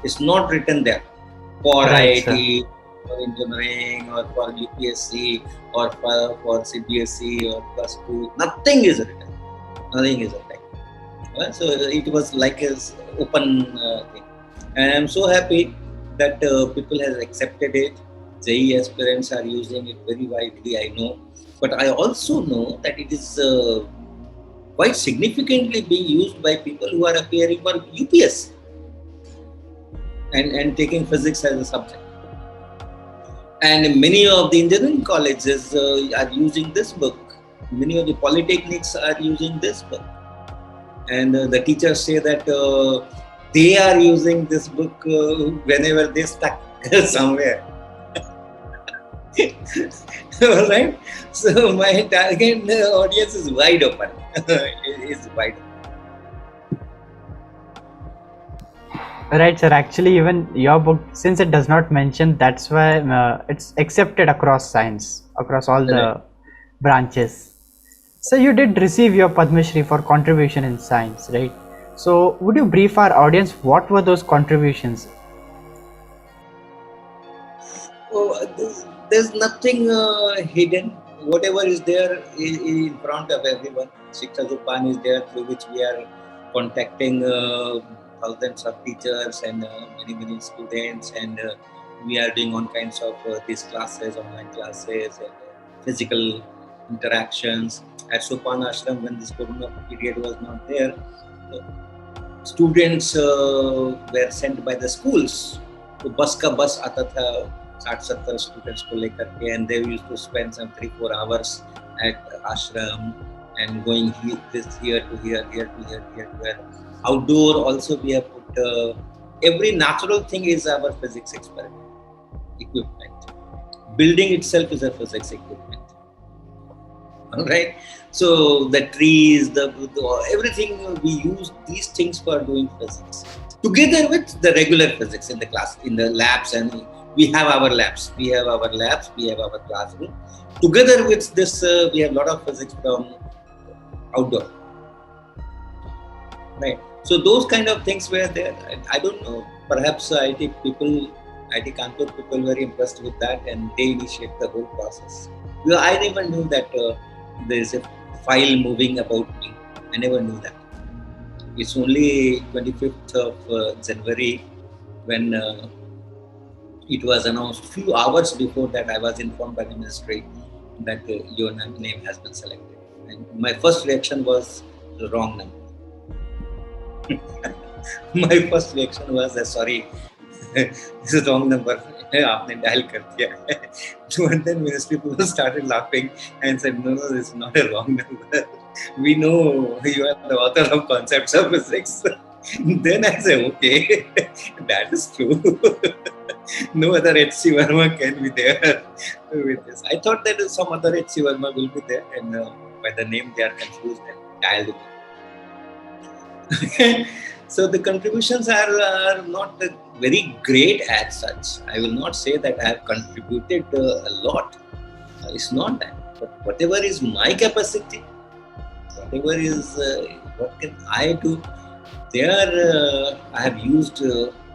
It's not written there for Right, IIT, for engineering, or for UPSC, or for CBSE, or plus 2. Nothing is written. Nothing is written. So it was like an open thing. And I'm so happy that people have accepted it. JEE aspirants are using it very widely, I know. But I also know that it is quite significantly being used by people who are appearing for UPS and taking physics as a subject. And many of the engineering colleges are using this book. Many of the polytechnics are using this book. And the teachers say that they are using this book whenever they stuck somewhere. All right. So my target audience is wide open. It's wide open. Right, sir. Actually, even your book, since it does not mention, that's why it's accepted across science, across all the branches. So you did receive your Padma Shri for contribution in science, right? So would you brief our audience what were those contributions? Oh, there's nothing hidden. Whatever is there is in front of everyone. Shiksha Zupan is there, through which we are contacting thousands of teachers and many students, and we are doing all kinds of these classes, online classes, and physical interactions. At Sopan Ashram, when this Corona period was not there, students were sent by the schools. तो बस का बस आता था 60-70 students को लेकर के, and they used to spend some 3-4 hours at ashram and going here to here. Outdoor also we have put every natural thing is our physics equipment. Building itself is a physics equipment. All right. So the trees, the everything, we use these things for doing physics together with the regular physics in the class, in the labs, and we have our labs. We have our classroom. Together with this, we have a lot of physics from outdoor. Right. So those kind of things were there. I don't know. Perhaps IIT Kanpur people were impressed with that, and they initiate the whole process. I never knew that there is a file moving about me. I never knew that. It's only 25th of January when it was announced. Few hours before that, I was informed by the ministry that your name has been selected. And my first reaction was the wrong number. My first reaction was sorry, this is wrong number. आपने dial कर दिया. And then ministry people started laughing and said, no, this is not a wrong number. We know you are the author of Concepts of Physics. Then I said, okay, that is true. No other H.C. Verma can be there with this. I thought that some other H.C. Verma will be there, and by the name they are confused and dialed me. So the contributions are not very great as such. I will not say that I have contributed a lot. It's not that. But whatever is my capacity, whatever is what can I do, there I have used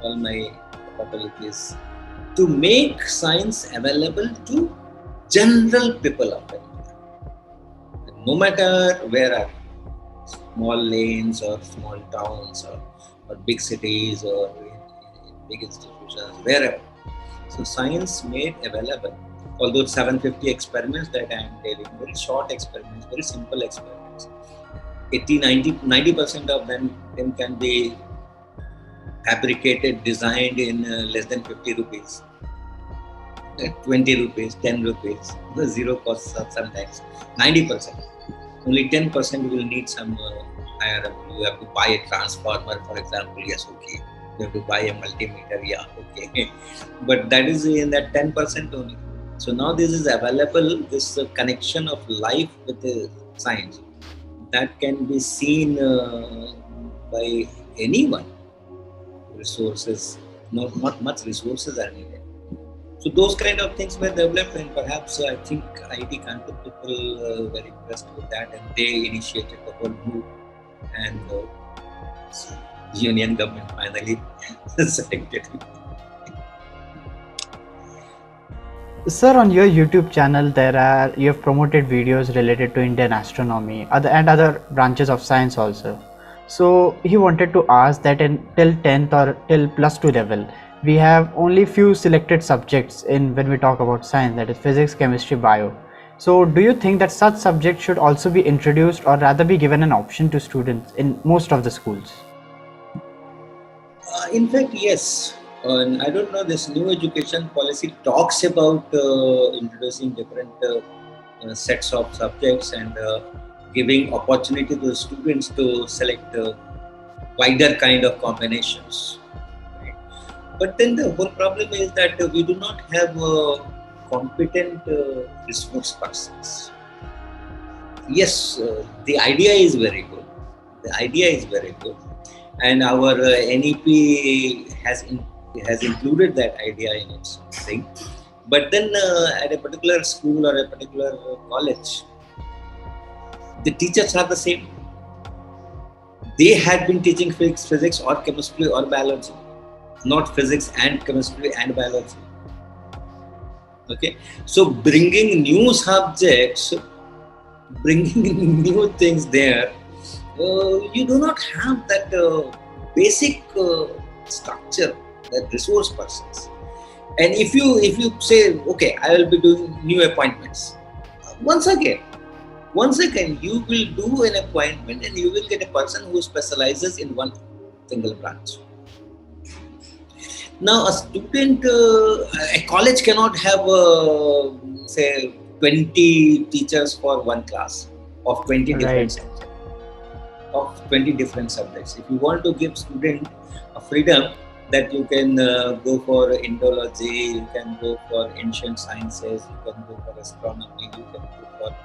all my capabilities to make science available to general people of India. No matter where are small lanes or small towns or big cities or big institutions, wherever. So science made available, although 750 experiments that I am telling, very short experiments, very simple experiments. 90% of them can be fabricated, designed in less than 50 rupees. 20 rupees, 10 rupees, zero cost sometimes. 90%. Only 10% will need some higher. You have to buy a transformer, for example. Yes, okay. You have to buy a multimeter, yeah, okay. But that is in that 10% only. So now this is available, this connection of life with the science that can be seen by anyone. Resources, not much resources are needed. So those kind of things were developed, and perhaps I think IIT Kanpur people were impressed with that, and they initiated the whole move, and union government finally selected me. Sir, on your YouTube channel, you have promoted videos related to Indian astronomy and other branches of science also. So he wanted to ask that in till 10th or till plus 2 level, we have only few selected subjects in when we talk about science, that is physics, chemistry, bio. So do you think that such subjects should also be introduced or rather be given an option to students in most of the schools? In fact, yes. I don't know, this new education policy talks about introducing different sets of subjects and giving opportunity to the students to select wider kind of combinations. Right? But then the whole problem is that we do not have competent resource persons. Yes, the idea is very good. The idea is very good, and our NEP has included that idea in its thing. But then at a particular school or a particular college, the teachers are the same. They had been teaching physics or chemistry or biology, not physics and chemistry and biology. Okay, so bringing new subjects, bringing new things there, you do not have that basic structure, that resource persons. And if you say, okay, I will be doing new appointments, once again you will do an appointment and you will get a person who specializes in one single branch. Now a student, a college cannot have say 20 teachers for one class of 20 different subjects. Of 20 different subjects. If you want to give student a freedom that you can go for Indology, you can go for ancient sciences, you can go for astronomy, you can go for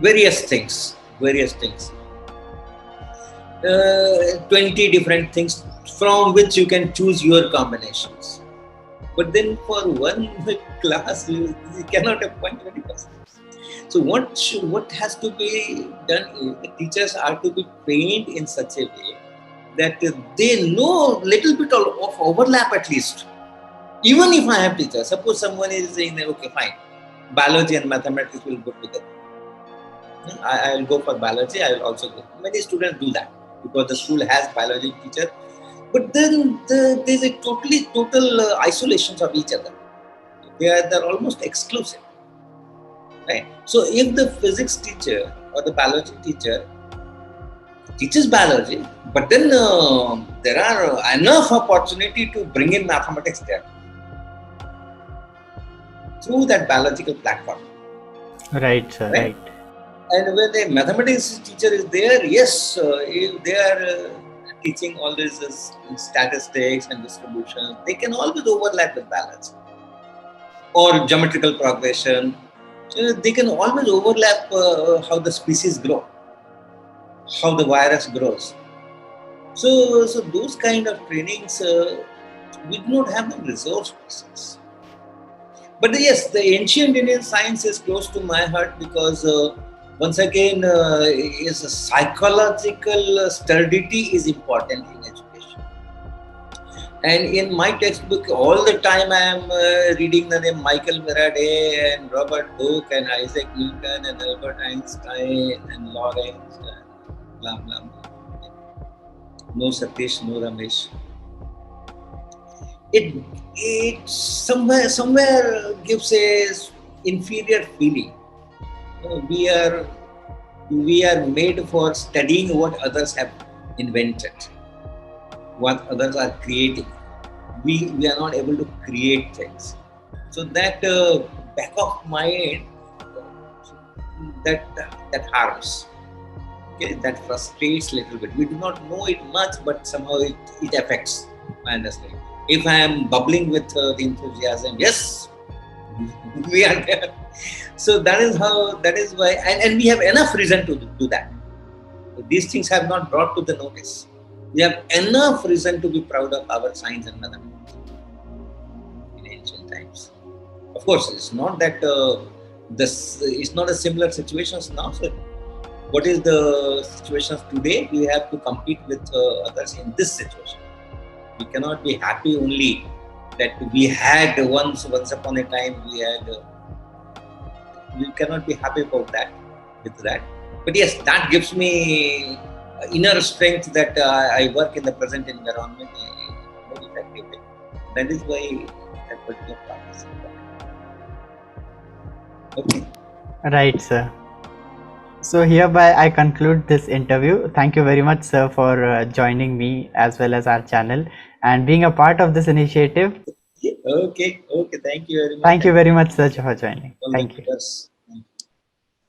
various things. 20 different things from which you can choose your combinations. But then for one class, you cannot appoint 20%. So what has to be done is the teachers are to be trained in such a way that they know little bit of overlap at least. Even if I have teachers, suppose someone is saying, okay, fine, biology and mathematics will go together. I will go for biology, I will also go. Many students do that because the school has biology teacher. But then there's a total isolations of each other. They're almost exclusive. Right. So if the physics teacher or the biology teacher teaches biology, but then there are enough opportunity to bring in mathematics there through that biological platform. Right, sir. Right. And when the mathematics teacher is there, yes, if they are teaching all these statistics and distribution, they can always overlap with biology or geometrical progression. They can always overlap how the species grow, how the virus grows. So those kind of trainings, we do not have the resource persons. But yes, the ancient Indian science is close to my heart because once again, is a psychological sturdity is important in education. And in my textbook, all the time I am reading the name Michael Faraday and Robert Hooke and Isaac Newton and Albert Einstein and Lorentz and blah blah blah. No Satish, no Ramesh. It somewhere gives a inferior feeling. We are made for studying what others have invented, what others are creating. We are not able to create things. So that back of mind, that harms. Okay, that frustrates a little bit. We do not know it much, but somehow it affects. I understand. If I am bubbling with the enthusiasm, yes, we are there. So that is why, and we have enough reason to do that. These things have not brought to the notice. We have enough reason to be proud of our science and mathematics in ancient times. Of course, it's not that it's not a similar situations now. So what is the situations today? We have to compete with others in this situation. We cannot be happy only that we had once upon a time we had. We cannot be happy about that with that. But yes, that gives me inner strength that I work in the present environment more effectively. That is why that particular part is important. Okay. Right, sir. So hereby I conclude this interview. Thank you very much, sir, for joining me as well as our channel and being a part of this initiative. Okay. Thank you very much. Thank you very much, sir, for joining. All Thank the you. viewers.